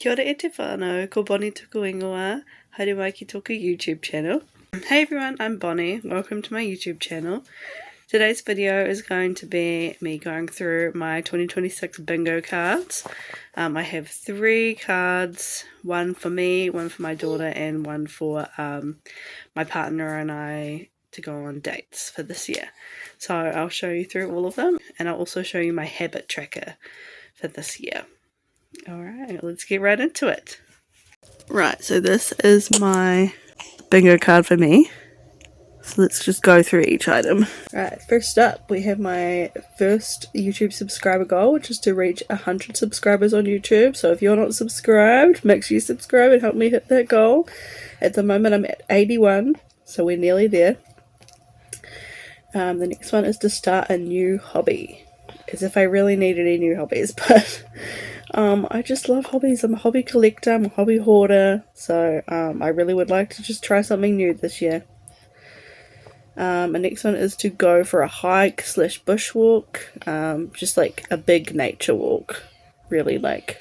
Kia ora e te whānau, ko Bonnie tuku ingoa, haere mai ki tōku YouTube channel. Hey everyone, I'm Bonnie, welcome to my YouTube channel. Today's video is going to be me going through my 2026 bingo cards. I have 3 cards, one for me, one for my daughter, and one for my partner and I to go on dates for this year. So I'll show you through all of them, and I'll also show you my habit tracker for this year. Alright, let's get right into it. Right, so this is my bingo card for me. So let's just go through each item. Right, first up we have my first YouTube subscriber goal, which is to reach 100 subscribers on YouTube. So if you're not subscribed, make sure you subscribe and help me hit that goal. At the moment I'm at 81, so we're nearly there. The next one is to start a new hobby. As if I really need any new hobbies, but I just love hobbies. I'm a hobby collector, I'm a hobby hoarder, so I really would like to just try something new this year. The next one is to go for a hike / bushwalk, just like a big nature walk, really, like,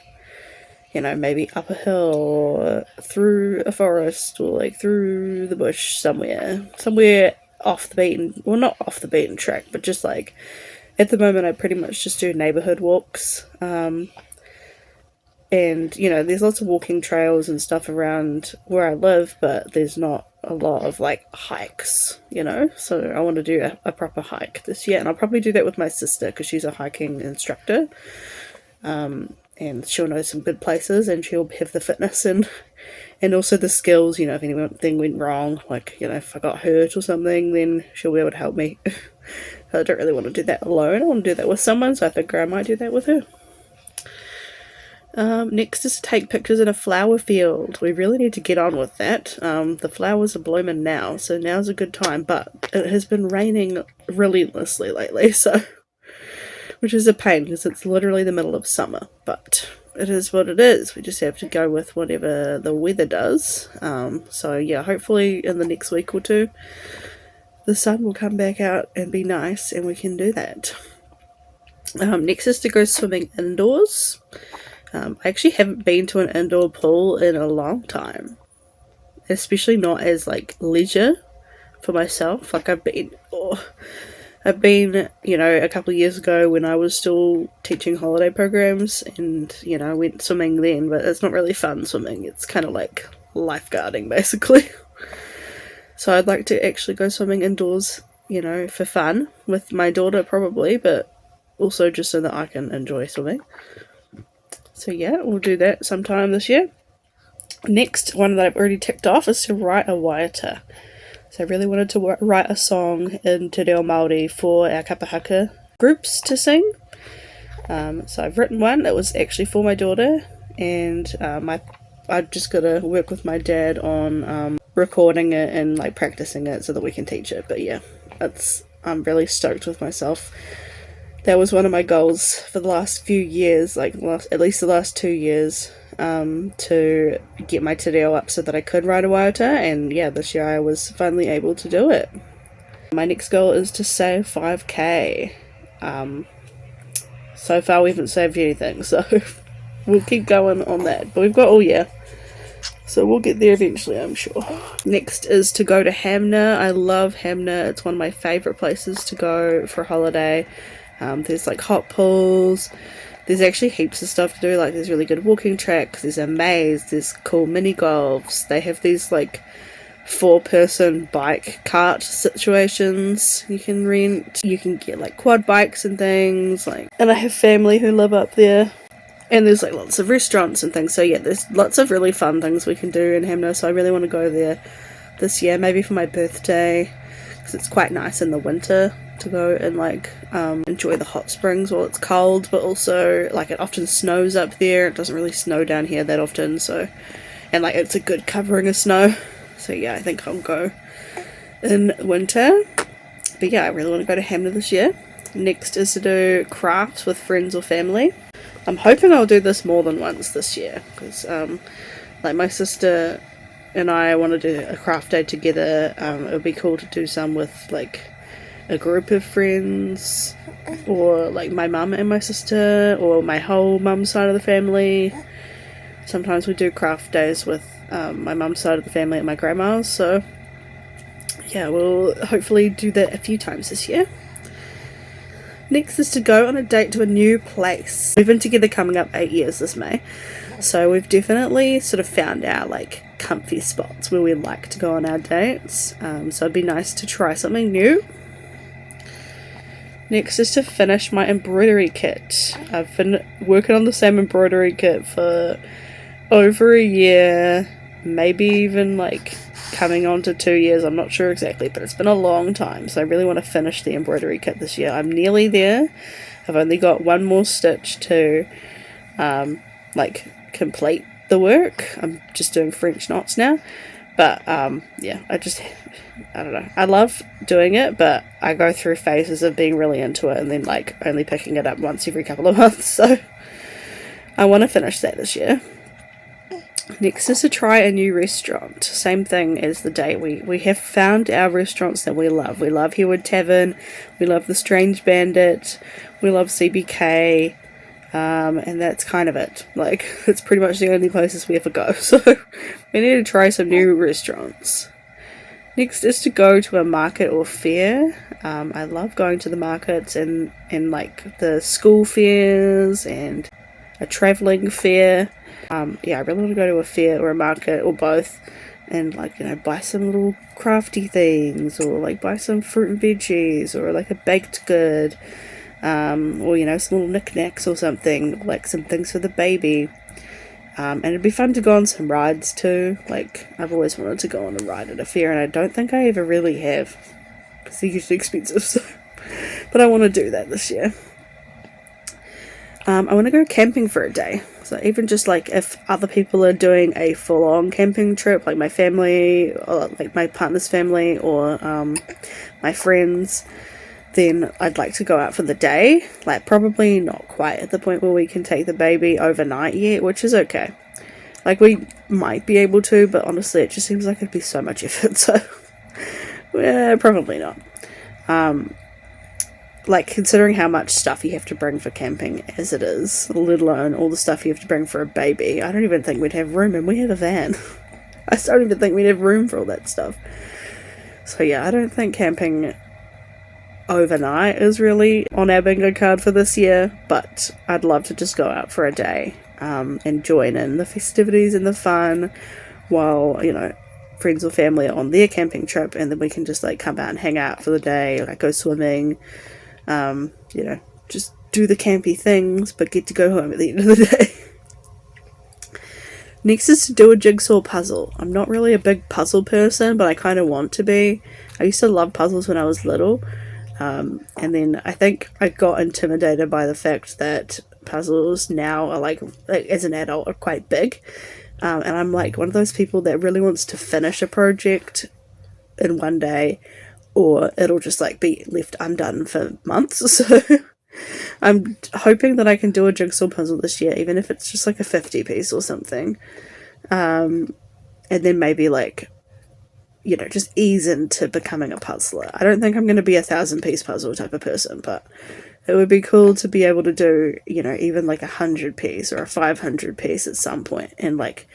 you know, maybe up a hill or through a forest or like through the bush somewhere off the beaten, well, not off the beaten track, but just like, at the moment I pretty much just do neighbourhood walks, and, you know, there's lots of walking trails and stuff around where I live, but there's not a lot of, like, hikes, you know? So I want to do a proper hike this year, and I'll probably do that with my sister, because she's a hiking instructor, and she'll know some good places, and she'll have the fitness and also the skills, you know, if anything went wrong, like, you know, if I got hurt or something, then she'll be able to help me. I don't really want to do that alone, I want to do that with someone, so I figure I might do that with her. Next is to take pictures in a flower field. We really need to get on with that. The flowers are blooming now, so now's a good time, but it has been raining relentlessly lately, so, which is a pain because it's literally the middle of summer, but it is what it is. We just have to go with whatever the weather does. So yeah, hopefully in the next week or two the sun will come back out and be nice and we can do that. Next is to go swimming indoors. I actually haven't been to an indoor pool in a long time, especially not as like leisure for myself. Like I've been, you know, a couple of years ago when I was still teaching holiday programs, and, you know, I went swimming then, but it's not really fun swimming. It's kind of like lifeguarding basically. So I'd like to actually go swimming indoors, you know, for fun with my daughter probably, but also just so that I can enjoy swimming. So yeah, we'll do that sometime this year. Next one that I've already ticked off is to write a waiata. So I really wanted to write a song in Te Reo Māori for our kapahaka groups to sing. So I've written one that was actually for my daughter, and I've just got to work with my dad on recording it and like practicing it so that we can teach it. But yeah, I'm really stoked with myself. That was one of my goals for the last few years, like at least the last 2 years, to get my te reo up so that I could write a waiata, and yeah, this year I was finally able to do it. My next goal is to save 5k. So far we haven't saved anything, so we'll keep going on that, but we've got all year, so we'll get there eventually, I'm sure. Next is to go to Hanmer. I love Hanmer, it's one of my favourite places to go for a holiday. There's like hot pools, there's actually heaps of stuff to do, like there's really good walking tracks, there's a maze, there's cool mini golfs, they have these like 4-person bike cart situations you can rent, you can get like quad bikes and things, like, and I have family who live up there, and there's like lots of restaurants and things, so yeah, there's lots of really fun things we can do in Hanmer, so I really want to go there this year, maybe for my birthday, because it's quite nice in the winter to go and like enjoy the hot springs while it's cold, but also like it often snows up there. It doesn't really snow down here that often, so, and like it's a good covering of snow, so yeah, I think I'll go in winter. But yeah, I really want to go to Hanmer this year. Next is to do crafts with friends or family. I'm hoping I'll do this more than once this year, because like my sister and I want to do a craft day together. It would be cool to do some with like a group of friends, or like my mum and my sister, or my whole mum side of the family, Sometimes we do craft days with my mum's side of the family at my grandma's, so yeah, we'll hopefully do that a few times this year. Next is to go on a date to a new place. We've been together coming up 8 years this May, so we've definitely sort of found our like comfy spots where we like to go on our dates, so it'd be nice to try something new. Next is to finish my embroidery kit. I've been working on the same embroidery kit for over a year, maybe even like coming on to 2 years, I'm not sure exactly, but it's been a long time, so I really want to finish the embroidery kit this year. I'm nearly there. I've only got one more stitch to like complete the work. I'm just doing French knots now, but yeah, I don't know, I love doing it, but I go through phases of being really into it and then like only picking it up once every couple of months, so I want to finish that this year. Next is to try a new restaurant. Same thing as the date. We have found our restaurants that we love. We love Herwood Tavern, we love the Strange Bandit, we love CBK, and that's kind of it. Like, it's pretty much the only places we ever go, so we need to try some new restaurants. Next is to go to a market or fair. I love going to the markets and like the school fairs and a travelling fair. Yeah, I really want to go to a fair or a market or both and like, you know, buy some little crafty things or like buy some fruit and veggies or like a baked good, or, you know, some little knickknacks or something, like some things for the baby. And it'd be fun to go on some rides too. Like, I've always wanted to go on a ride at a fair and I don't think I ever really have because they're usually expensive, so but I want to do that this year. I want to go camping for a day. So even just like if other people are doing a full-on camping trip, like my family, or like my partner's family, or my friends, then I'd like to go out for the day. Like, probably not quite at the point where we can take the baby overnight yet, which is okay. Like, we might be able to, but honestly it just seems like it'd be so much effort, so yeah, probably not. Like, considering how much stuff you have to bring for camping as it is, let alone all the stuff you have to bring for a baby, I don't even think we'd have room, and we have a van. I don't even think we'd have room for all that stuff. So yeah, I don't think camping overnight is really on our bingo card for this year, but I'd love to just go out for a day, and join in the festivities and the fun while, you know, friends or family are on their camping trip, and then we can just like come out and hang out for the day, like go swimming, you know, just do the campy things, but get to go home at the end of the day. Next is to do a jigsaw puzzle. I'm not really a big puzzle person, but I kind of want to be. I used to love puzzles when I was little, and then I think I got intimidated by the fact that puzzles now are like as an adult are quite big, and I'm like one of those people that really wants to finish a project in one day, or it'll just like be left undone for months. So I'm hoping that I can do a jigsaw puzzle this year, even if it's just like a 50 piece or something, and then maybe like, you know, just ease into becoming a puzzler. I don't think I'm going to be a 1,000-piece puzzle type of person, but it would be cool to be able to do, you know, even like 100-piece or a 500-piece at some point, and like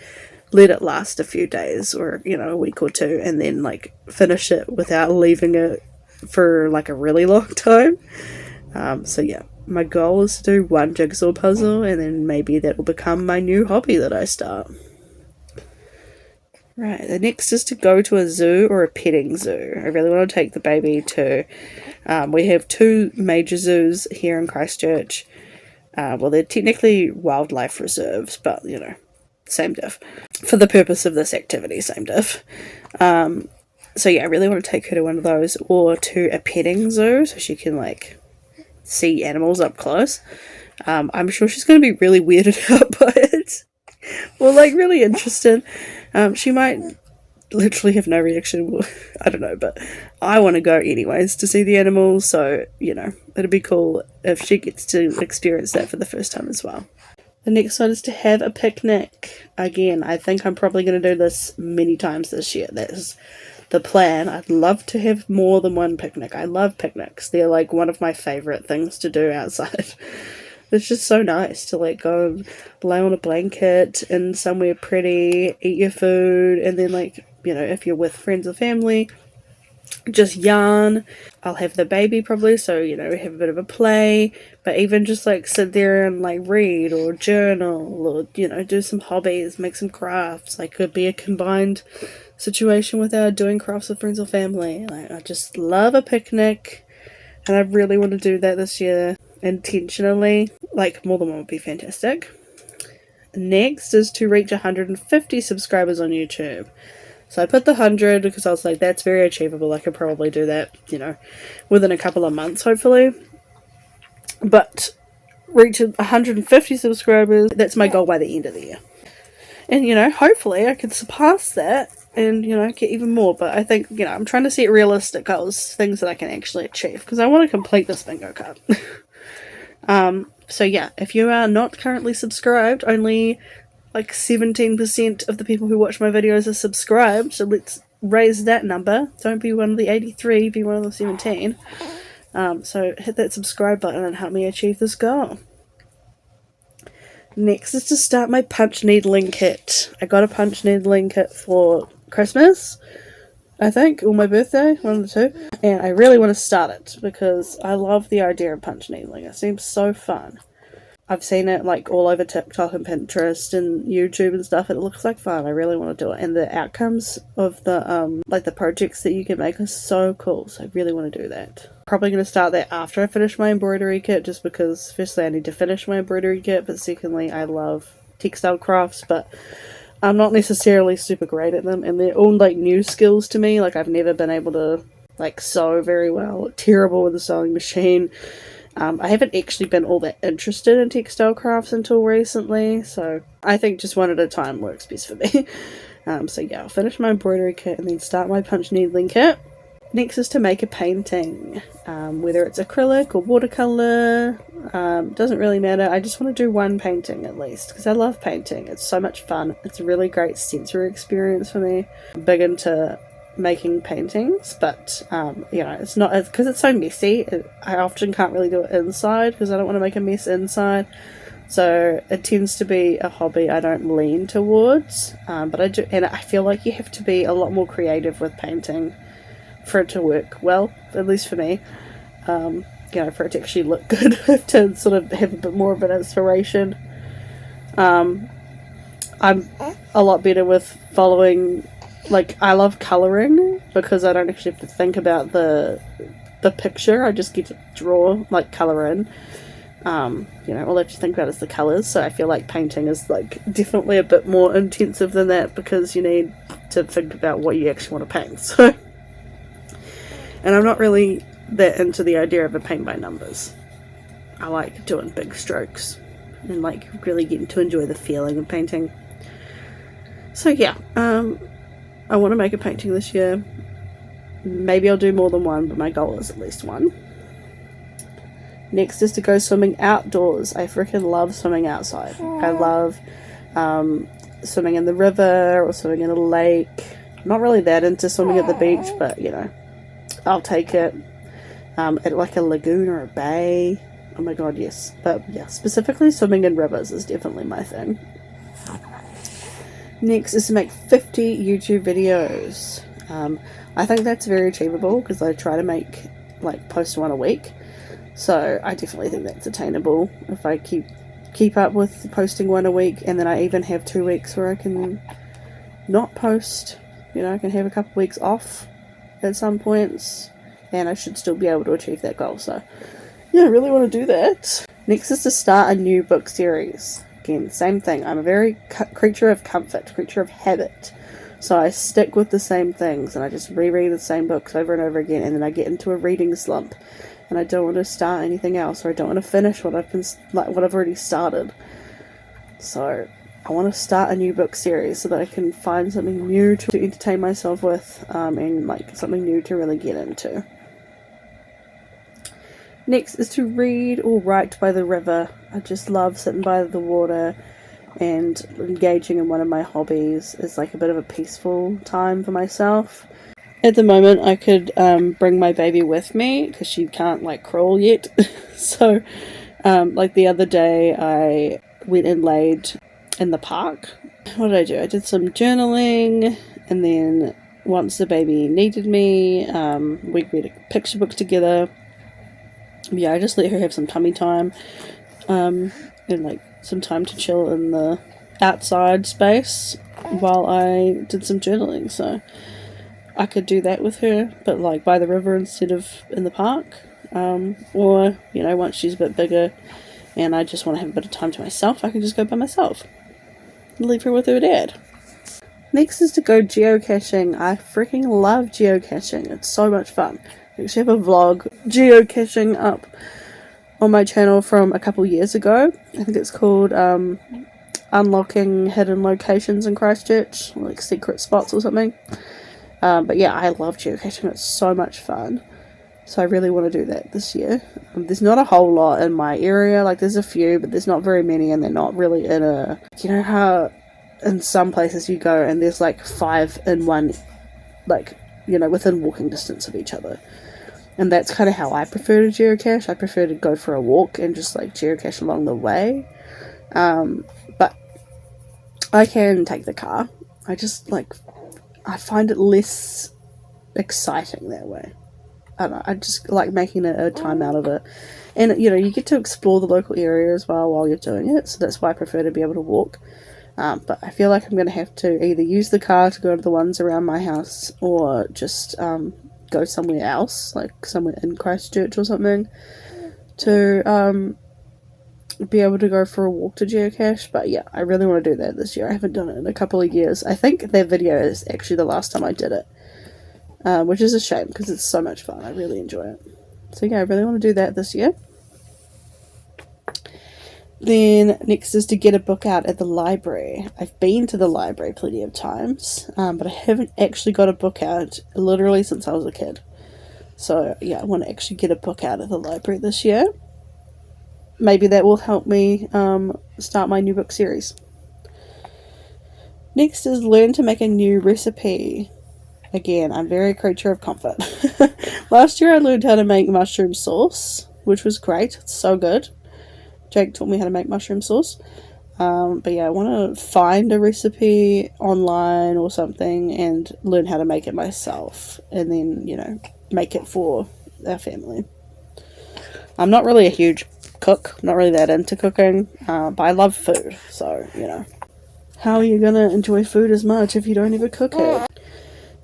let it last a few days or, you know, a week or two, and then like finish it without leaving it for like a really long time. So yeah, my goal is to do one jigsaw puzzle, and then maybe that will become my new hobby that I start. Right, the next is to go to a zoo or a petting zoo. I really want to take the baby to, we have 2 major zoos here in Christchurch. Well, they're technically wildlife reserves, but, you know, same diff. For the purpose of this activity, same diff. So yeah, I really want to take her to one of those, or to a petting zoo, so she can, like, see animals up close. I'm sure she's going to be really weirded out by it. Or, like, really interested. She might literally have no reaction. I don't know, but I want to go anyways to see the animals, so, you know, it'd be cool if she gets to experience that for the first time as well. The next one is to have a picnic. Again, I think I'm probably going to do this many times this year. That's the plan. I'd love to have more than one picnic. I love picnics. They're like one of my favourite things to do outside. It's just so nice to like go and lay on a blanket in somewhere pretty, eat your food, and then like, you know, if you're with friends or family, just yarn. I'll have the baby probably, so you know, have a bit of a play, but even just like sit there and like read or journal or, you know, do some hobbies, make some crafts. Like, could be a combined situation with our doing crafts with friends or family. Like, I just love a picnic, and I really want to do that this year intentionally. Like, more than one would be fantastic. Next is to reach 150 subscribers on YouTube. So I put the 100 because I was like, that's very achievable. I could probably do that, you know, within a couple of months, hopefully. But reaching 150 subscribers, that's my goal by the end of the year. And, you know, hopefully I can surpass that and, you know, get even more. But I think, you know, I'm trying to set realistic goals, things that I can actually achieve, because I want to complete this bingo card. So yeah, if you are not currently subscribed, only like 17% of the people who watch my videos are subscribed, so let's raise that number. Don't be one of the 83, be one of the 17. So hit that subscribe button and help me achieve this goal. Next is to start my punch needling kit. I got a punch needling kit for Christmas, I think, or my birthday, one of the two, and I really want to start it because I love the idea of punch needling. It seems so fun. I've seen it like all over TikTok and Pinterest and YouTube and stuff. It looks like fun. I really want to do it. And the outcomes of the like the projects that you can make are so cool. So I really want to do that. Probably going to start that after I finish my embroidery kit, just because firstly I need to finish my embroidery kit, but secondly I love textile crafts, but I'm not necessarily super great at them, and they're all like new skills to me. Like, I've never been able to like sew very well. Terrible with a sewing machine. I haven't actually been all that interested in textile crafts until recently, so I think just one at a time works best for me. So yeah, I'll finish my embroidery kit and then start my punch needling kit. Next is to make a painting, whether it's acrylic or watercolour, doesn't really matter. I just want to do one painting at least, because I love painting. It's so much fun. It's a really great sensory experience for me. I'm big into making paintings, but you know, it's not, because it's so messy. I often can't really do it inside because I don't want to make a mess inside, so it tends to be a hobby I don't lean towards, but I do, and I feel like you have to be a lot more creative with painting for it to work well, at least for me. You know, for it to actually look good, I have to sort of have a bit more of an inspiration. I'm a lot better with following, like, I love colouring because I don't actually have to think about the picture. I just get to draw, like, colour in. You know, all I have to think about is the colours, so I feel like painting is, like, definitely a bit more intensive than that, because you need to think about what you actually want to paint, so. And I'm not really that into the idea of a paint by numbers. I like doing big strokes and, like, really getting to enjoy the feeling of painting. So yeah, I want to make a painting this year. Maybe I'll do more than one, but my goal is at least one. Next is to go swimming outdoors. I freaking love swimming outside. I love swimming in the river or swimming in a lake. I'm not really that into swimming at the beach, but you know, I'll take it. At like a lagoon or a bay. Oh my god, yes. But yeah, specifically swimming in rivers is definitely my thing. Next is to make 50 YouTube videos. I think that's very achievable because I try to make, like, post one a week. So I definitely think that's attainable if I keep up with posting one a week, and then I even have 2 weeks where I can not post. You know, I can have a couple weeks off at some points, and I should still be able to achieve that goal. So yeah, I really want to do that. Next is to start a new book series. Again, same thing. I'm a very creature of comfort, creature of habit. So I stick with the same things and I just reread the same books over and over again, and then I get into a reading slump and I don't want to start anything else, or I don't want to finish what I've already started. So I want to start a new book series so that I can find something new to entertain myself with, and like something new to really get into. Next is to read or write by the river. I just love sitting by the water and engaging in one of my hobbies. Is like a bit of a peaceful time for myself. At the moment I could bring my baby with me because she can't like crawl yet, so Like the other day I went and laid in the park. What did I do? I did some journaling, and then once the baby needed me, we read a picture book together. Yeah, I just let her have some tummy time, and like some time to chill in the outside space while I did some journaling. So I could do that with her, but like by the river instead of in the park. Or, you know, once she's a bit bigger and I just want to have a bit of time to myself, I can just go by myself and leave her with her dad. Next is to go geocaching. I freaking love geocaching. It's so much fun. I actually have a vlog geocaching up on my channel from a couple years ago. I think it's called Unlocking Hidden Locations in Christchurch, like secret spots or something. But yeah, I love geocaching. It's so much fun. So I really want to do that this year. There's not a whole lot in my area. Like, there's a few, but there's not very many, and they're not really in a... You know how in some places you go and there's like 5 in one, like, you know, within walking distance of each other. And that's kind of how I prefer to geocache. I prefer to go for a walk and just like geocache along the way. But I can take the car. I just like... I find it less exciting that way. I don't know, I just like making a time out of it. And, you know, you get to explore the local area as well while you're doing it, so that's why I prefer to be able to walk. But I feel like I'm going to have to either use the car to go to the ones around my house, or just go somewhere else, like somewhere in Christchurch or something, to be able to go for a walk to geocache. But yeah, I really want to do that this year. I haven't done it in a couple of years. I think that video is actually the last time I did it. Which is a shame because it's so much fun. I really enjoy it. So yeah, I really want to do that this year. Then next is to get a book out at the library. I've been to the library plenty of times, but I haven't actually got a book out literally since I was a kid. So yeah, I want to actually get a book out at the library this year. Maybe that will help me start my new book series. Next is learn to make a new recipe. Again, I'm very creature of comfort. Last year I learned how to make mushroom sauce, which was great. It's so good. Jake taught me how to make mushroom sauce. But yeah, I want to find a recipe online or something and learn how to make it myself. And then, you know, make it for our family. I'm not really a huge cook. I'm not really that into cooking. But I love food. So, you know. How are you going to enjoy food as much if you don't ever cook it?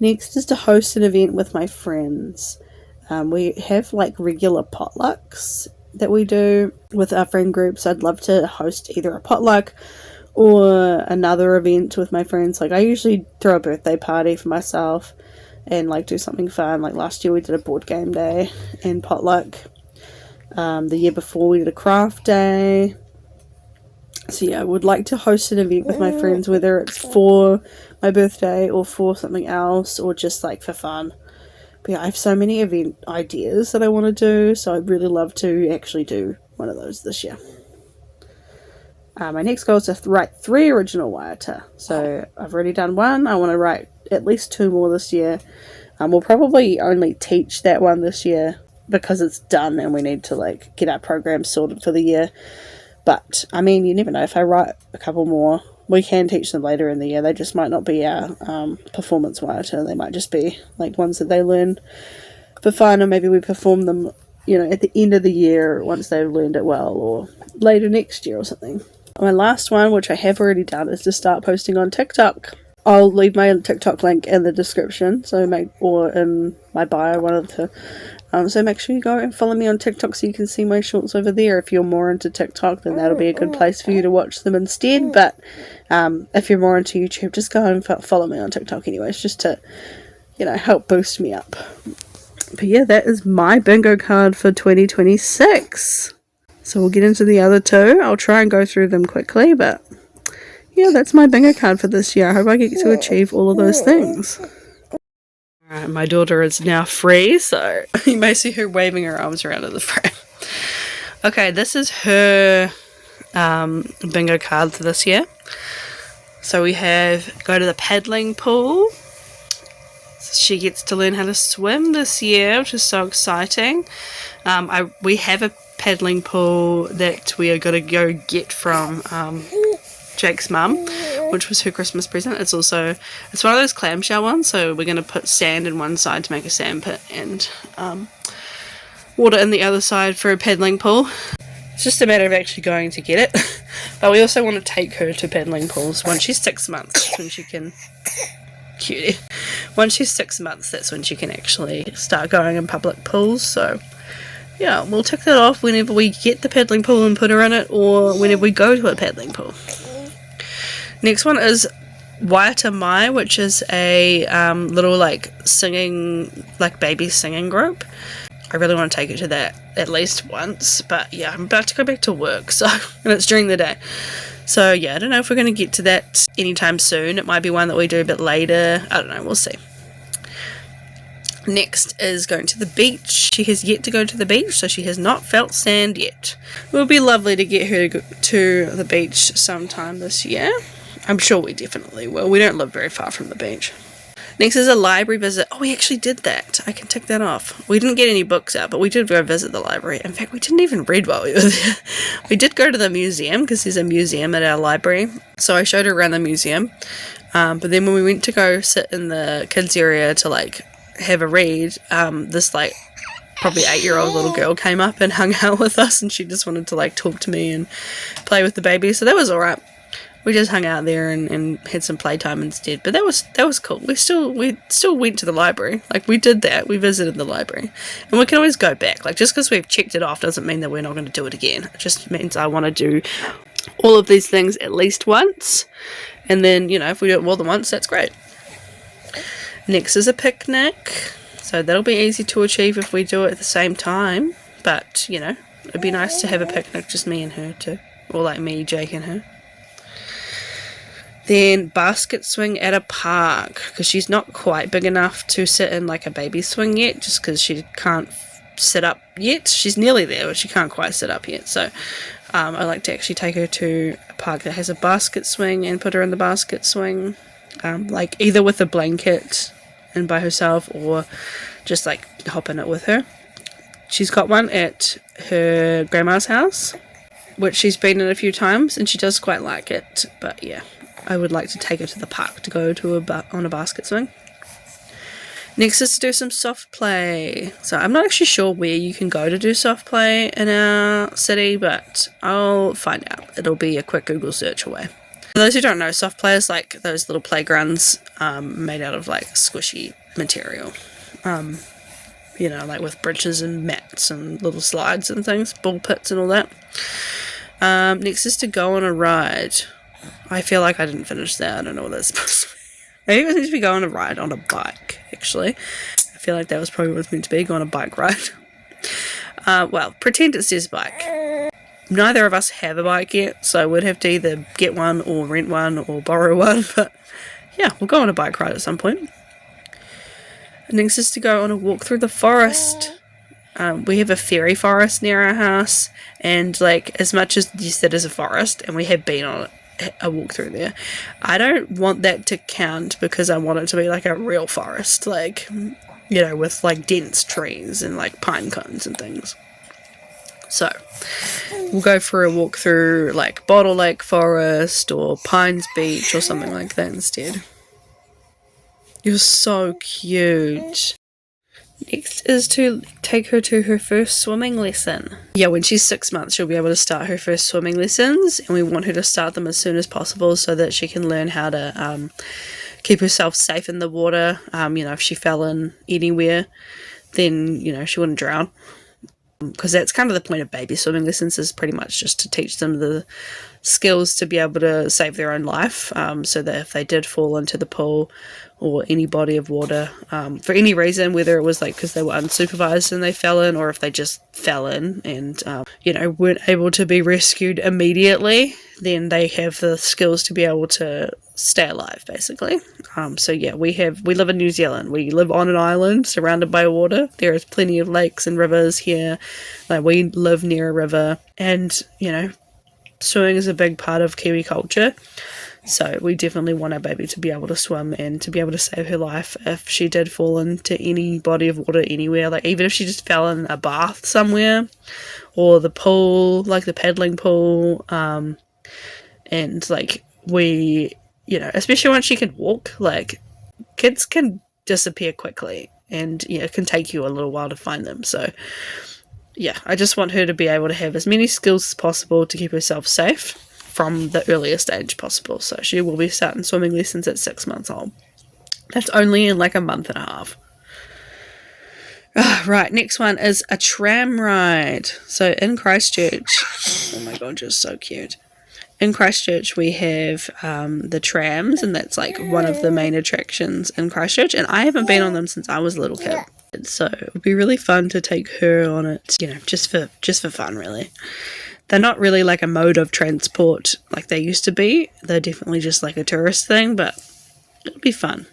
Next is to host an event with my friends. We have like regular potlucks that we do with our friend groups. I'd love to host either a potluck or another event with my friends. Like, I usually throw a birthday party for myself and like do something fun. Like last year we did a board game day and potluck. The year before we did a craft day. So yeah, I would like to host an event with my friends, whether it's for my birthday or for something else, or just like for fun. But yeah, I have so many event ideas that I want to do, so I'd really love to actually do one of those this year. My next goal is to write 3 original waiata. So I've already done 1. I want to write at least 2 more this year. We'll probably only teach that one this year because it's done and we need to like get our program sorted for the year. But, I mean, you never know. If I write a couple more, we can teach them later in the year. They just might not be our performance waiata. They might just be, like, ones that they learn for fun, or maybe we perform them, you know, at the end of the year once they've learned it well, or later next year or something. My last one, which I have already done, is to start posting on TikTok. I'll leave my TikTok link in the description, or in my bio, one of the so make sure you go and follow me on TikTok so you can see my shorts over there. If you're more into TikTok, then that'll be a good place for you to watch them instead. But if you're more into YouTube, just go and follow me on TikTok anyways, just to, you know, help boost me up. But yeah, that is my bingo card for 2026. So we'll get into the other 2. I'll try and go through them quickly, but yeah, that's my bingo card for this year. I hope I get to achieve all of those things. Alright, my daughter is now free, so you may see her waving her arms around in the frame. Okay, this is her bingo card for this year. So we have go to the paddling pool. So she gets to learn how to swim this year, which is so exciting. We have a paddling pool that we are going to go get from Jake's mum, which was her Christmas present. It's one of those clamshell ones, so we're going to put sand in one side to make a sand pit and water in the other side for a paddling pool. It's just a matter of actually going to get it. But we also want to take her to paddling pools once she's 6 months, when she can... Cutie. Once she's 6 months, that's when she can actually start going in public pools. So yeah, we'll tick that off whenever we get the paddling pool and put her in it, or whenever we go to a paddling pool. Next one is Waiata Mai, which is a little like singing, like baby singing group. I really want to take her to that at least once, but yeah, I'm about to go back to work, so, and it's during the day. So yeah, I don't know if we're going to get to that anytime soon. It might be one that we do a bit later. I don't know, we'll see. Next is going to the beach. She has yet to go to the beach, so she has not felt sand yet. It would be lovely to get her to the beach sometime this year. I'm sure we definitely will. We don't live very far from the beach. Next is a library visit. Oh, we actually did that. I can tick that off. We didn't get any books out, but we did go visit the library. In fact, we didn't even read while we were there. We did go to the museum, because there's a museum at our library. So I showed her around the museum. But then when we went to go sit in the kids area to like have a read, this like probably 8-year-old little girl came up and hung out with us, and she just wanted to like talk to me and play with the baby. So that was alright. We just hung out there and had some playtime instead. But that was cool. We still went to the library. Like, we did that. We visited the library. And we can always go back. Like, just because we've checked it off doesn't mean that we're not going to do it again. It just means I want to do all of these things at least once. And then, you know, if we do it more than once, that's great. Next is a picnic. So that'll be easy to achieve if we do it at the same time. But, you know, it'd be nice to have a picnic, just me and her too. Or like me, Jake and her. Then basket swing at a park, because she's not quite big enough to sit in like a baby swing yet, just because she can't sit up yet. She's nearly there, but she can't quite sit up yet. So I like to actually take her to a park that has a basket swing and put her in the basket swing, like either with a blanket and by herself, or just like hop in it with her. She's got one at her grandma's house, which she's been in a few times, and she does quite like it. But yeah, I would like to take her to the park to go to on a basket swing. Next is to do some soft play. So I'm not actually sure where you can go to do soft play in our city, but I'll find out. It'll be a quick Google search away. For those who don't know, soft play is like those little playgrounds made out of like squishy material. You know, like with bridges and mats and little slides and things, ball pits and all that. Next is to go on a ride. I feel like I didn't finish that. I don't know what that's supposed to be. Maybe it was meant to be go on a ride on a bike, actually. I feel like that was probably what it was meant to be, go on a bike ride. Well, pretend it says bike. Neither of us have a bike yet, so we'd have to either get one or rent one or borrow one. But yeah, we'll go on a bike ride at some point. And next is to go on a walk through the forest. We have a fairy forest near our house, and like as much as yes, that is a forest, and we have been on a walk through there, I don't want that to count, because I want it to be like a real forest, like, you know, with like dense trees and like pine cones and things. So we'll go for a walk through like Bottle Lake Forest or Pines Beach or something like that instead. You're so cute. Next is to take her to her first swimming lesson. Yeah, when she's 6 months, she'll be able to start her first swimming lessons, and we want her to start them as soon as possible so that she can learn how to keep herself safe in the water. You know, if she fell in anywhere, then, you know, she wouldn't drown. Because that's kind of the point of baby swimming lessons, is pretty much just to teach them the skills to be able to save their own life, so that if they did fall into the pool or any body of water for any reason, whether it was like because they were unsupervised and they fell in, or if they just fell in and you know, weren't able to be rescued immediately, then they have the skills to be able to stay alive, basically. So yeah, we live in New Zealand. We live on an island surrounded by water. There is plenty of lakes and rivers here. Like, we live near a river, and you know, swimming is a big part of Kiwi culture. So we definitely want our baby to be able to swim and to be able to save her life if she did fall into any body of water anywhere. Like even if she just fell in a bath somewhere or the pool, like the paddling pool. And like we, you know, especially once she can walk, like kids can disappear quickly and it can take you a little while to find them. So yeah, I just want her to be able to have as many skills as possible to keep herself safe from the earliest age possible. So she will be starting swimming lessons at 6 months old. That's only in like a month and a half. Right, next one is a tram ride. So in Christchurch, oh my god, just so cute. In Christchurch we have the trams, and that's like one of the main attractions in Christchurch, and I haven't been on them since I was a little kid. So it would be really fun to take her on it, you know, just for fun really. They're not really like a mode of transport like they used to be. They're definitely just like a tourist thing, but it'll be fun.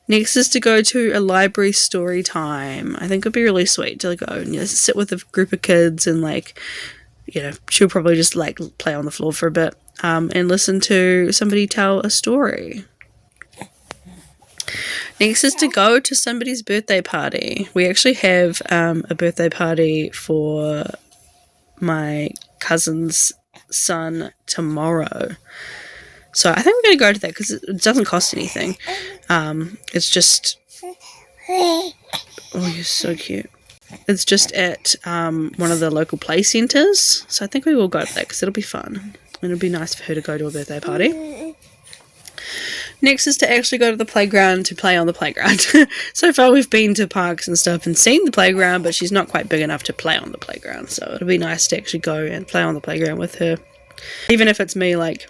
Next is to go to a library story time. I think it'd be really sweet to go and sit with a group of kids and like, you know, she'll probably just like play on the floor for a bit and listen to somebody tell a story. Next is to go to somebody's birthday party. We actually have a birthday party for my cousin's son tomorrow. So I think we're going to go to that because it doesn't cost anything. It's just... Oh, you're so cute. It's just at one of the local play centres. So I think we will go to that because it'll be fun. And it'll be nice for her to go to a birthday party. Next is to actually go to the playground to play on the playground. So far we've been to parks and stuff and seen the playground, but she's not quite big enough to play on the playground. So it'll be nice to actually go and play on the playground with her. Even if it's me like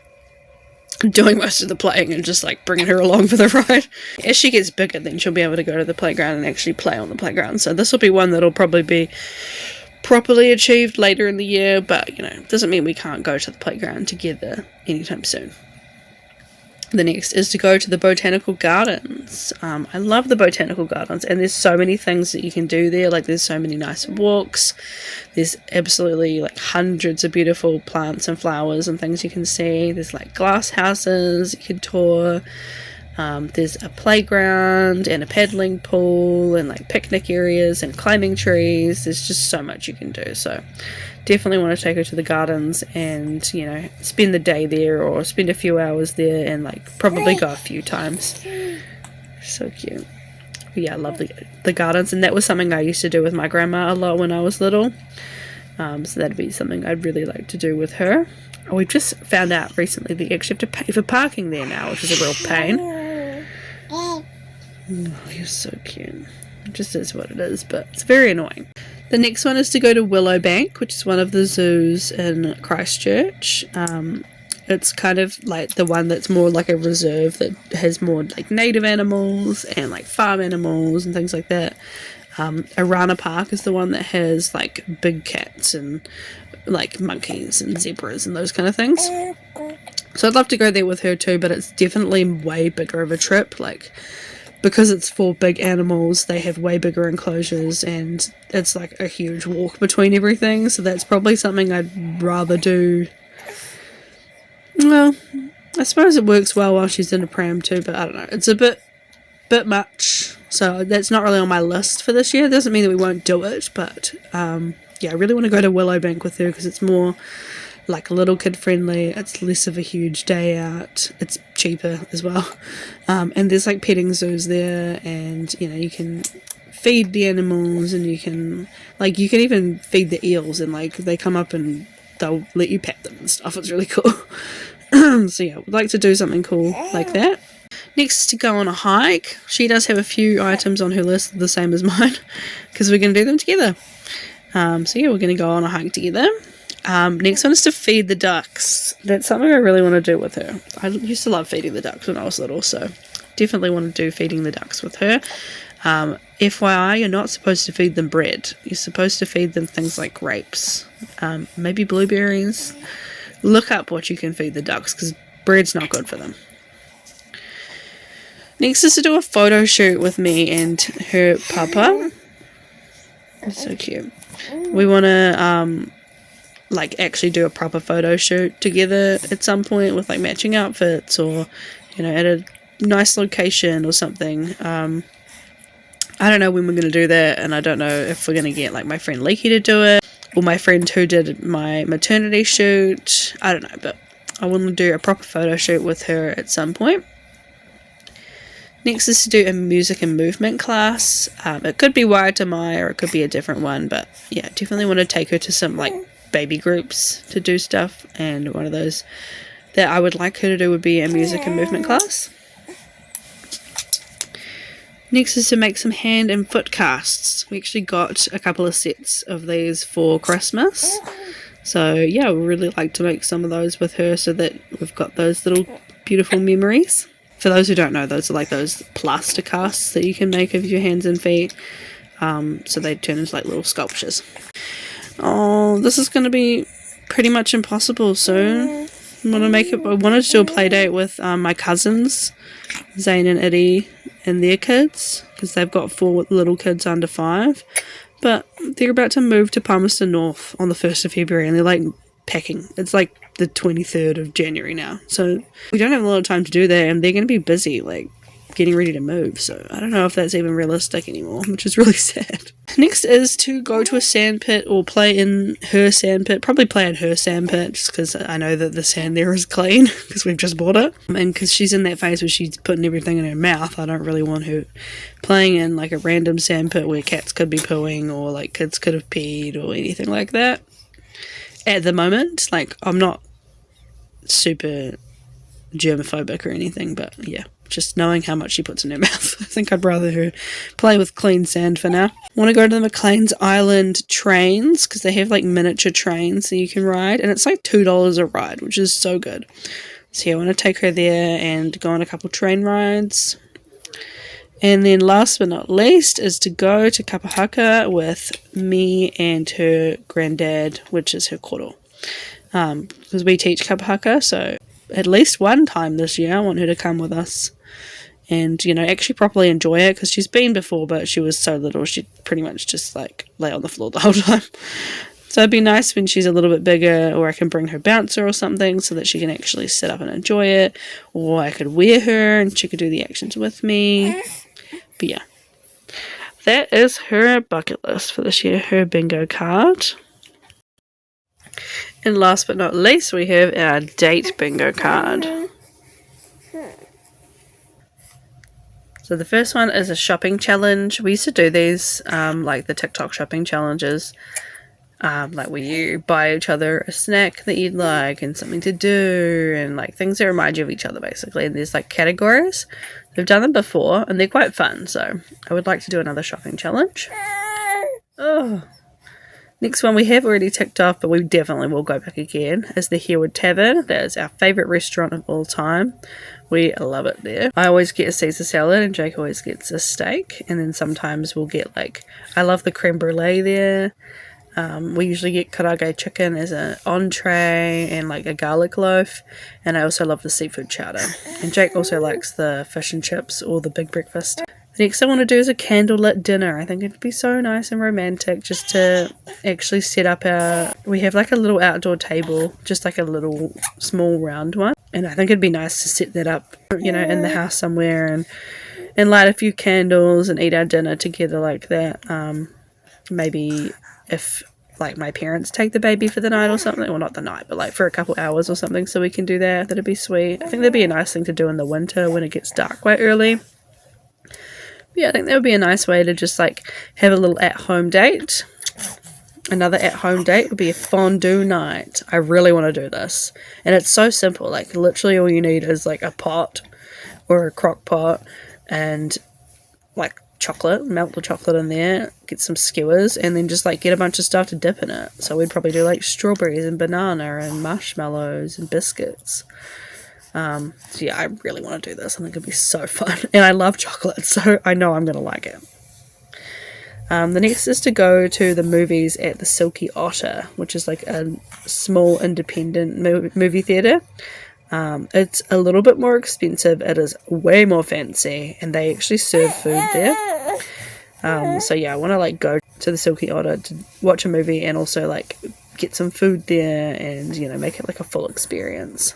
doing most of the playing and just like bringing her along for the ride. As she gets bigger, then she'll be able to go to the playground and actually play on the playground. So this will be one that'll probably be properly achieved later in the year, but you know, it doesn't mean we can't go to the playground together anytime soon. The next is to go to the botanical gardens. I love the botanical gardens, and there's so many things that you can do there. Like there's so many nice walks. There's absolutely like hundreds of beautiful plants and flowers and things you can see. There's like glass houses you can tour. There's a playground and a paddling pool and like picnic areas and climbing trees. There's just so much you can do. So definitely want to take her to the gardens and, you know, spend the day there or spend a few hours there and like probably go a few times. So cute. But yeah, I love the gardens, and that was something I used to do with my grandma a lot when I was little. So that'd be something I'd really like to do with her. We've just found out recently that you actually have to pay for parking there now, which is a real pain. Oh, you're so cute. It just is what it is, but it's very annoying. The next one is to go to Willowbank, which is one of the zoos in Christchurch. It's kind of like the one that's more like a reserve that has more like native animals and like farm animals and things like that. Arana Park is the one that has like big cats and like monkeys and zebras and those kind of things. So I'd love to go there with her too, but it's definitely way bigger of a trip. Like, because it's for big animals, they have way bigger enclosures and it's like a huge walk between everything. So that's probably something I'd rather do. Well, I suppose it works well while she's in a pram too, but I don't know. It's a bit much. So that's not really on my list for this year. It doesn't mean that we won't do it, but yeah, I really want to go to Willowbank with her because it's more like little kid friendly. It's less of a huge day out. It's cheaper as well. And there's like petting zoos there, and you know, you can feed the animals, and you can even feed the eels, and like they come up and they'll let you pet them and stuff. It's really cool. So yeah, we'd like to do something cool like that. Next is to go on a hike. She does have a few items on her list the same as mine because we're going to do them together. So yeah, we're going to go on a hike together. Next one is to feed the ducks. That's something I really want to do with her. I used to love feeding the ducks when I was little, so definitely want to do feeding the ducks with her. FYI, you're not supposed to feed them bread. You're supposed to feed them things like grapes, maybe blueberries. Look up what you can feed the ducks because bread's not good for them. Next is to do a photo shoot with me and her papa. It's so cute. We want to like actually do a proper photo shoot together at some point with like matching outfits, or you know, at a nice location or something. I don't know when we're going to do that, and I don't know if we're going to get like my friend Leaky to do it, or my friend who did my maternity shoot. I don't know, but I want to do a proper photo shoot with her at some point. Next is to do a music and movement class. It could be Waitemai or it could be a different one, but yeah, definitely want to take her to some like baby groups to do stuff, and one of those that I would like her to do would be a music and movement class. Next is to make some hand and foot casts. We actually got a couple of sets of these for Christmas. So yeah, we really like to make some of those with her so that we've got those little beautiful memories. For those who don't know, those are like those plaster casts that you can make of your hands and feet. So they turn into like little sculptures. Oh, this is going to be pretty much impossible soon. I wanted to do a play date with my cousins, Zane and Eddie, and their kids, because they've got 4 little kids under 5. But they're about to move to Palmerston North on the 1st of February, and they're like packing. It's like the 23rd of January now, so we don't have a lot of time to do that, and they're going to be busy like getting ready to move, so I don't know if that's even realistic anymore, which is really sad. Next is to go to a sandpit or play in her sandpit. Probably play in her sandpit just because I know that the sand there is clean because we've just bought it, and because she's in that phase where she's putting everything in her mouth, I don't really want her playing in like a random sandpit where cats could be pooing or like kids could have peed or anything like that. At the moment, like, I'm not super germophobic or anything, but yeah, just knowing how much she puts in her mouth, I think I'd rather her play with clean sand for now. I want to go to the McLean's Island trains because they have like miniature trains that you can ride, and it's like $2 a ride, which is so good. So yeah, I want to take her there and go on a couple train rides. And then last but not least is to go to Kapahaka with me and her granddad, which is her koro. Because we teach Kapahaka, so at least one time this year I want her to come with us and, you know, actually properly enjoy it, because she's been before, but she was so little she'd pretty much just like lay on the floor the whole time. So it'd be nice when she's a little bit bigger, or I can bring her bouncer or something so that she can actually sit up and enjoy it, or I could wear her and she could do the actions with me. But yeah, that is her bucket list for this year, her bingo card. And last but not least, we have our date bingo card. So the first one is a shopping challenge. We used to do these, like the TikTok shopping challenges, like where you buy each other a snack that you'd like and something to do, and like things that remind you of each other basically. And there's like categories. We've done them before and they're quite fun, so I would like to do another shopping challenge. Oh. Next one we have already ticked off, but we definitely will go back again, is the Harewood Tavern. That is our favourite restaurant of all time. We love it there. I always get a Caesar salad and Jake always gets a steak, and then sometimes we'll get like, I love the creme brulee there. We usually get karaage chicken as an entree and like a garlic loaf, and I also love the seafood chowder. And Jake also likes the fish and chips or the big breakfast. The next I want to do is a candlelit dinner. I think it'd be so nice and romantic just to actually set up we have like a little outdoor table, just like a little small round one, and I think it'd be nice to set that up, you know, in the house somewhere and light a few candles and eat our dinner together like that. Maybe if like my parents take the baby for the night or something, well not the night, but like for a couple hours or something, so we can do that. That'd be sweet. I think that'd be a nice thing to do in the winter when it gets dark quite early. Yeah, I think that would be a nice way to just like have a little at-home date. Another at-home date would be a fondue night. I really want to do this, and it's so simple. Like literally all you need is like a pot or a crock pot and like chocolate, melt the chocolate in there, get some skewers, and then just like get a bunch of stuff to dip in it. So we'd probably do like strawberries and banana and marshmallows and biscuits. So yeah, I really want to do this. I think it'd be so fun, and I love chocolate, so I know I'm gonna like it. The next is to go to the movies at the Silky Otter, which is like a small independent movie theatre. It's a little bit more expensive. It is way more fancy, and they actually serve food there. So yeah, I want to like go to the Silky Otter to watch a movie and also like get some food there and, you know, make it like a full experience.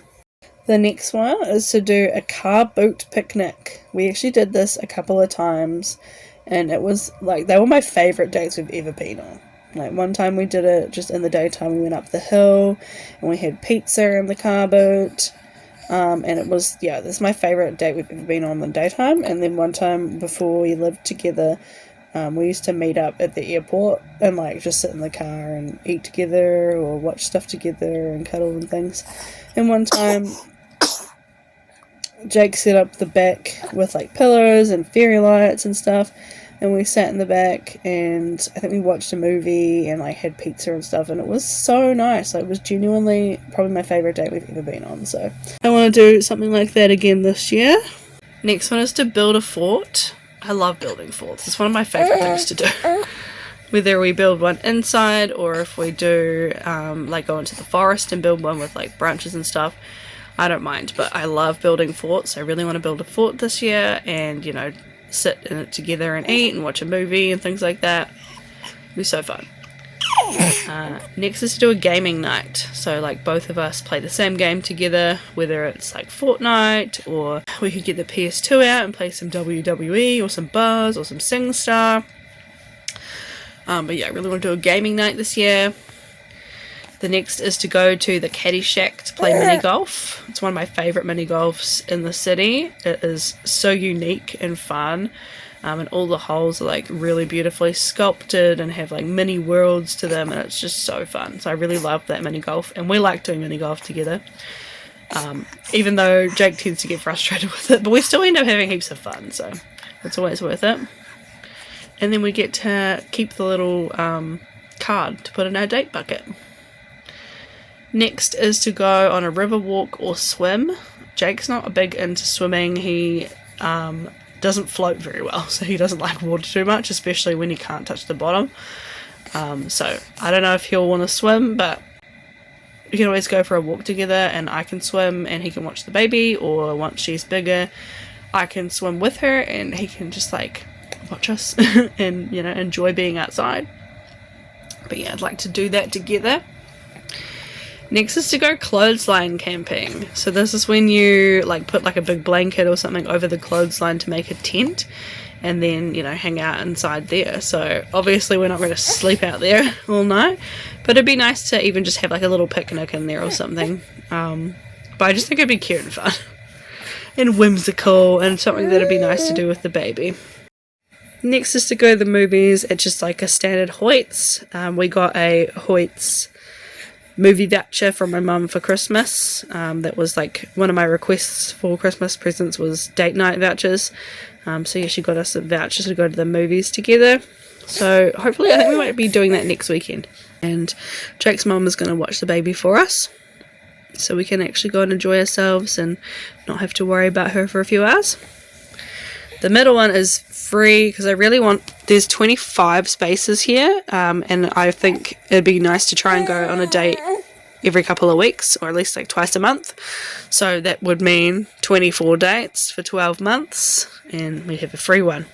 The next one is to do a car boot picnic. We actually did this a couple of times, and it was like, they were my favourite dates we've ever been on. Like, one time we did it just in the daytime. We went up the hill and we had pizza in the car boot. And it was, yeah, this is my favourite date we've ever been on in the daytime. And then one time before we lived together, we used to meet up at the airport and like just sit in the car and eat together or watch stuff together and cuddle and things. And one time Jake set up the back with like pillows and fairy lights and stuff, and we sat in the back and I think we watched a movie and like had pizza and stuff, and it was so nice. Like, it was genuinely probably my favourite date we've ever been on, so I want to do something like that again this year. Next one is to build a fort. I love building forts. It's one of my favourite things to do. Whether we build one inside or if we do like go into the forest and build one with like branches and stuff, I don't mind, but I love building forts. I really want to build a fort this year and, you know, sit in it together and eat and watch a movie and things like that. It'll be so fun. Next is to do a gaming night. So like both of us play the same game together, whether it's like Fortnite or we could get the PS2 out and play some WWE or some Buzz or some SingStar. But yeah, I really want to do a gaming night this year. The next is to go to the Caddy Shack to play mini golf. It's one of my favourite mini golfs in the city. It is so unique and fun, and all the holes are like really beautifully sculpted and have like mini worlds to them, and it's just so fun. So I really love that mini golf, and we like doing mini golf together. Even though Jake tends to get frustrated with it, but we still end up having heaps of fun, so it's always worth it. And then we get to keep the little card to put in our date bucket. Next is to go on a river walk or swim. Jake's not big into swimming. He doesn't float very well, so he doesn't like water too much, especially when he can't touch the bottom. So I don't know if he'll want to swim, but we can always go for a walk together, and I can swim and he can watch the baby, or once she's bigger I can swim with her and he can just like watch us and, you know, enjoy being outside. But yeah, I'd like to do that together. Next is to go clothesline camping. So this is when you like put like a big blanket or something over the clothesline to make a tent, and then, you know, hang out inside there. So obviously we're not going to sleep out there all night, but it'd be nice to even just have like a little picnic in there or something. But I just think it'd be cute and fun and whimsical, and something that'd be nice to do with the baby. Next is to go to the movies at just like a standard Hoyts. We got a Hoyts movie voucher from my mum for Christmas. That was like one of my requests for Christmas presents was date night vouchers. So yeah, she got us some vouchers to go to the movies together. So hopefully, I think we might be doing that next weekend. And Jake's mum is going to watch the baby for us, so we can actually go and enjoy ourselves and not have to worry about her for a few hours. The middle one is free because I really want, there's 25 spaces here, and I think it'd be nice to try and go on a date every couple of weeks, or at least like twice a month. So that would mean 24 dates for 12 months, and we have a free one.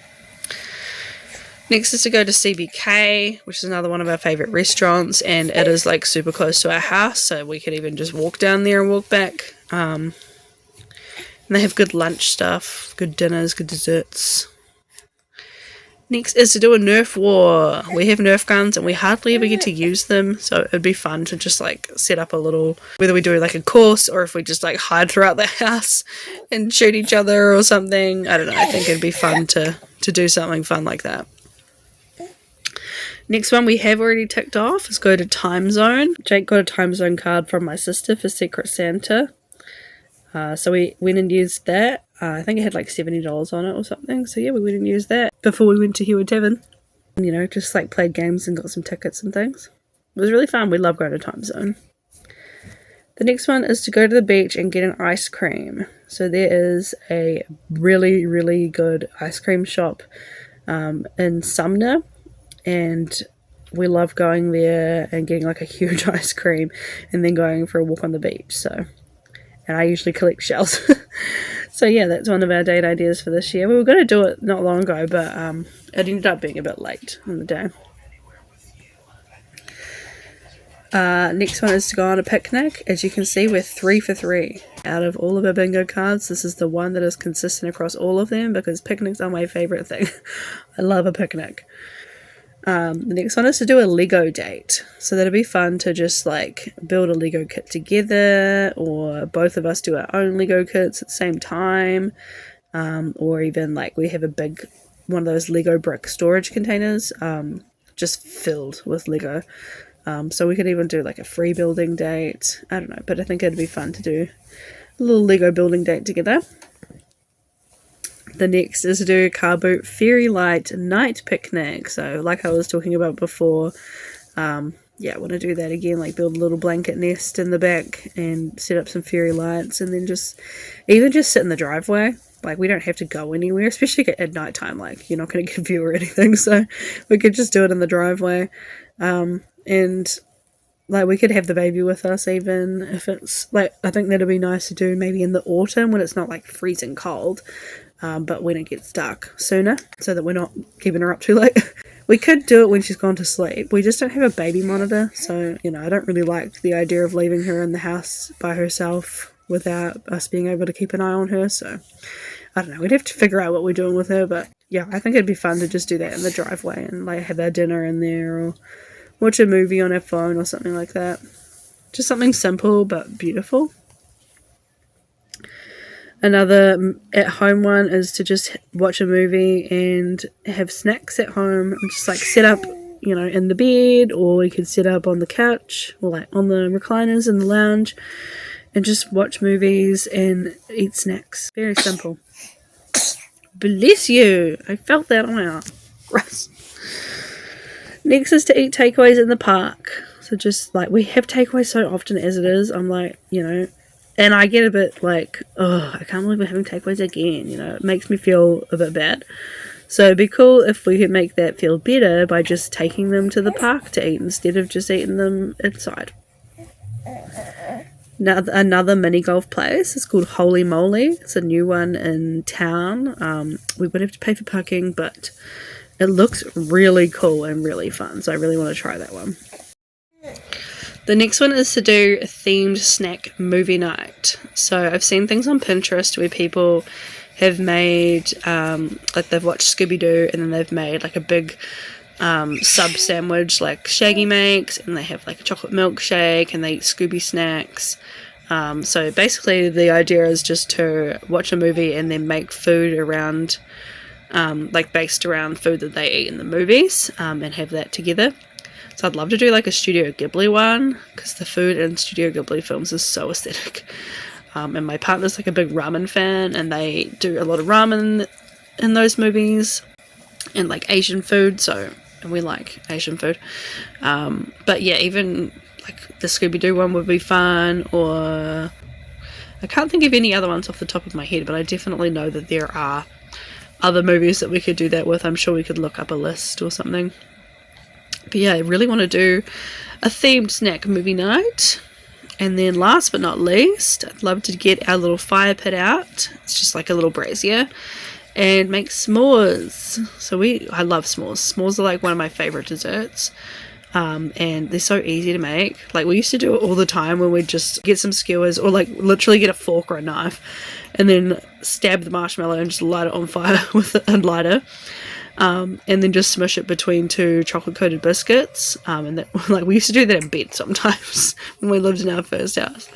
Next is to go to CBK, which is another one of our favourite restaurants, and it is like super close to our house, so we could even just walk down there and walk back. And they have good lunch stuff, good dinners, good desserts. Next is to do a Nerf war. We have Nerf guns and we hardly ever get to use them, so it'd be fun to just like set up a little, whether we do like a course or if we just like hide throughout the house and shoot each other or something. I don't know, I think it'd be fun to do something fun like that. Next one we have already ticked off is go to Time Zone. Jake got a Time Zone card from my sister for Secret Santa. So we went and used that. I think it had like $70 on it or something. So yeah, we went and used that before we went to Hewitt Tavern. You know, just like played games and got some tickets and things. It was really fun. We love going to Time Zone. The next one is to go to the beach and get an ice cream. So there is a really, really good ice cream shop in Sumner. And we love going there and getting like a huge ice cream and then going for a walk on the beach. So, and I usually collect shells. So yeah, that's one of our date ideas for this year. We were going to do it not long ago, but it ended up being a bit late in the day. Next one is to go on a picnic. As you can see, we're 3 for 3. Out of all of our bingo cards, this is the one that is consistent across all of them because picnics are my favourite thing. I love a picnic. The next one is to do a Lego date. So that'll be fun to just like build a Lego kit together, or both of us do our own Lego kits at the same time. Or even like we have a big one of those Lego brick storage containers just filled with Lego. So we could even do like a free building date. I don't know, but I think it'd be fun to do a little Lego building date together. The next is to do a car boot fairy light night picnic. So like I was talking about before, yeah, I want to do that again, like build a little blanket nest in the back and set up some fairy lights, and then just sit in the driveway. Like, we don't have to go anywhere, especially at night time. Like, you're not going to get a view or anything, so we could just do it in the driveway. And like, we could have the baby with us, even if it's like, I think that'd be nice to do maybe in the autumn when it's not like freezing cold, but when it gets dark sooner, so that we're not keeping her up too late. We could do it when she's gone to sleep. We just don't have a baby monitor, so, you know, I don't really like the idea of leaving her in the house by herself without us being able to keep an eye on her. So I don't know, we'd have to figure out what we're doing with her, but yeah, I think it'd be fun to just do that in the driveway and like have our dinner in there, or watch a movie on our phone or something like that. Just something simple but beautiful. Another at-home one is to just watch a movie and have snacks at home and just like set up, you know, in the bed, or we could set up on the couch or like on the recliners in the lounge and just watch movies and eat snacks. Very simple. Bless you! I felt that out. Gross. Next is to eat takeaways in the park. So just like, we have takeaways so often as it is. I'm like, you know, and I get a bit like, oh, I can't believe we're having takeaways again. You know, it makes me feel a bit bad. So it'd be cool if we could make that feel better by just taking them to the park to eat instead of just eating them inside. Now, another mini golf place is called Holy Moly. It's a new one in town. We would have to pay for parking, but it looks really cool and really fun. So I really want to try that one. The next one is to do a themed snack movie night. So I've seen things on Pinterest where people have made, like they've watched Scooby-Doo and then they've made like a big sub sandwich like Shaggy makes, and they have like a chocolate milkshake and they eat Scooby snacks. So basically the idea is just to watch a movie and then make food around, like based around food that they eat in the movies, and have that together. So I'd love to do like a Studio Ghibli one, because the food in Studio Ghibli films is so aesthetic. And my partner's like a big ramen fan, and they do a lot of ramen in those movies, and like Asian food, and we like Asian food. But yeah, even like the Scooby-Doo one would be fun, or I can't think of any other ones off the top of my head, but I definitely know that there are other movies that we could do that with. I'm sure we could look up a list or something. But yeah, I really want to do a themed snack movie night. And then last but not least, I'd love to get our little fire pit out. It's just like a little brazier, and make s'mores. So I love s'mores. S'mores are like one of my favorite desserts. And they're so easy to make. Like, we used to do it all the time when we'd just get some skewers, or like literally get a fork or a knife and then stab the marshmallow and just light it on fire with a lighter. And then just smush it between two chocolate coated biscuits. And that, like, we used to do that in bed sometimes when we lived in our first house.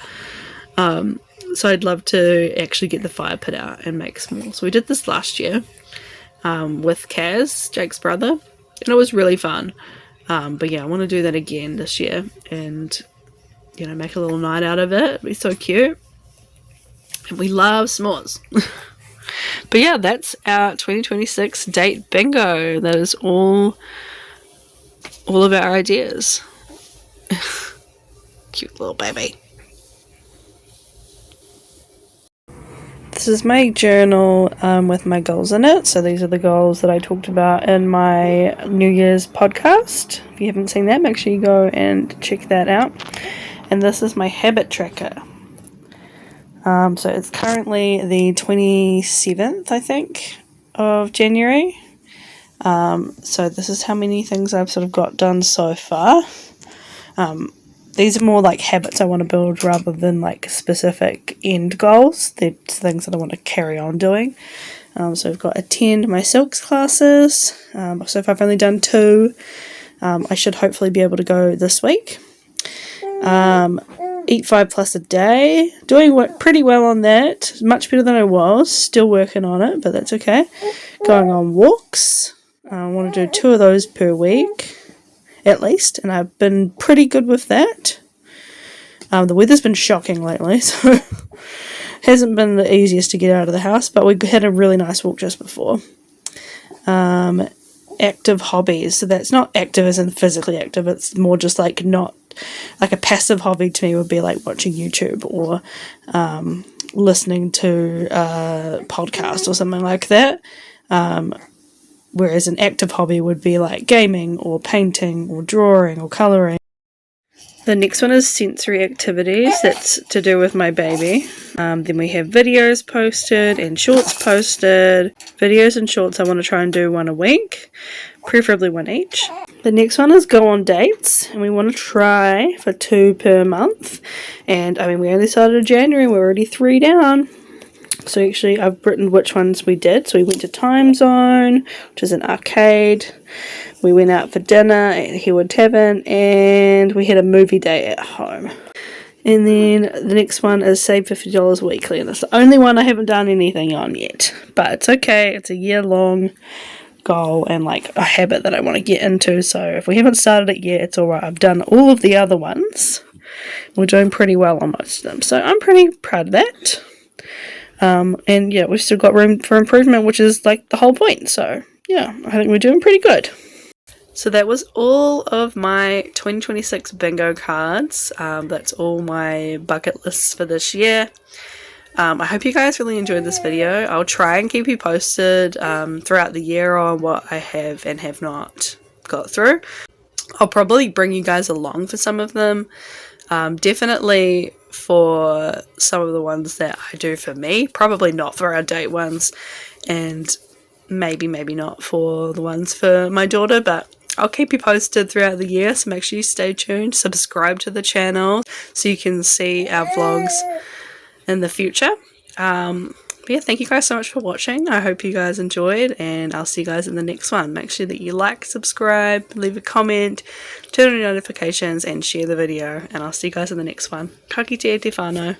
So I'd love to actually get the fire pit out and make s'mores. So we did this last year, with Kaz, Jake's brother, and it was really fun. But yeah, I want to do that again this year and, you know, make a little night out of it. It'd be so cute. And we love s'mores. But yeah, that's our 2026 date bingo. That is all of our ideas. Cute little baby. This is my journal with my goals in it. So these are the goals that I talked about in my New Year's podcast. If you haven't seen that, make sure you go and check that out. And this is my habit tracker. So it's currently the 27th, I think, of January. So this is how many things I've sort of got done so far. these are more like habits I want to build rather than like specific end goals. They're things that I want to carry on doing. So I've got attend my silks classes. So if I've only done 2, I should hopefully be able to go this week. Eat 5+ a day. Doing pretty well on that. Much better than I was. Still working on it, but that's okay. Going on walks. I want to do 2 of those per week, at least, and I've been pretty good with that. The weather's been shocking lately, so hasn't been the easiest to get out of the house, but we had a really nice walk just before. Active hobbies. So that's not active as in physically active. It's more just like not like a passive hobby to me would be like watching YouTube or listening to a podcast or something like that. Whereas an active hobby would be like gaming or painting or drawing or colouring. The next one is sensory activities. That's to do with my baby. Then we have videos posted and shorts posted. Videos and shorts I want to try and do 1 a week, preferably 1 each. The next one is go on dates, and we want to try for 2 per month. And I mean, we only started in January, we're already 3 down. So actually I've written which ones we did. So we went to Time Zone, which is an arcade. We went out for dinner at Heelwood Tavern, and we had a movie day at home. And then the next one is save $50 weekly, and it's the only one I haven't done anything on yet. But it's okay, it's a year-long goal and like a habit that I want to get into. So if we haven't started it yet, it's alright. I've done all of the other ones. We're doing pretty well on most of them. So I'm pretty proud of that. And yeah, we've still got room for improvement, which is like the whole point. So yeah, I think we're doing pretty good. So that was all of my 2026 bingo cards. That's all my bucket lists for this year. I hope you guys really enjoyed this video. I'll try and keep you posted throughout the year on what I have and have not got through. I'll probably bring you guys along for some of them. Definitely for some of the ones that I do for me. Probably not for our date ones. And maybe not for the ones for my daughter. But I'll keep you posted throughout the year. So make sure you stay tuned. Subscribe to the channel so you can see our vlogs in the future. But yeah, thank you guys so much for watching. I hope you guys enjoyed, and I'll see you guys in the next one. Make sure that you like, subscribe, leave a comment, turn on your notifications, and share the video. And I'll see you guys in the next one. Ka kite te whānau.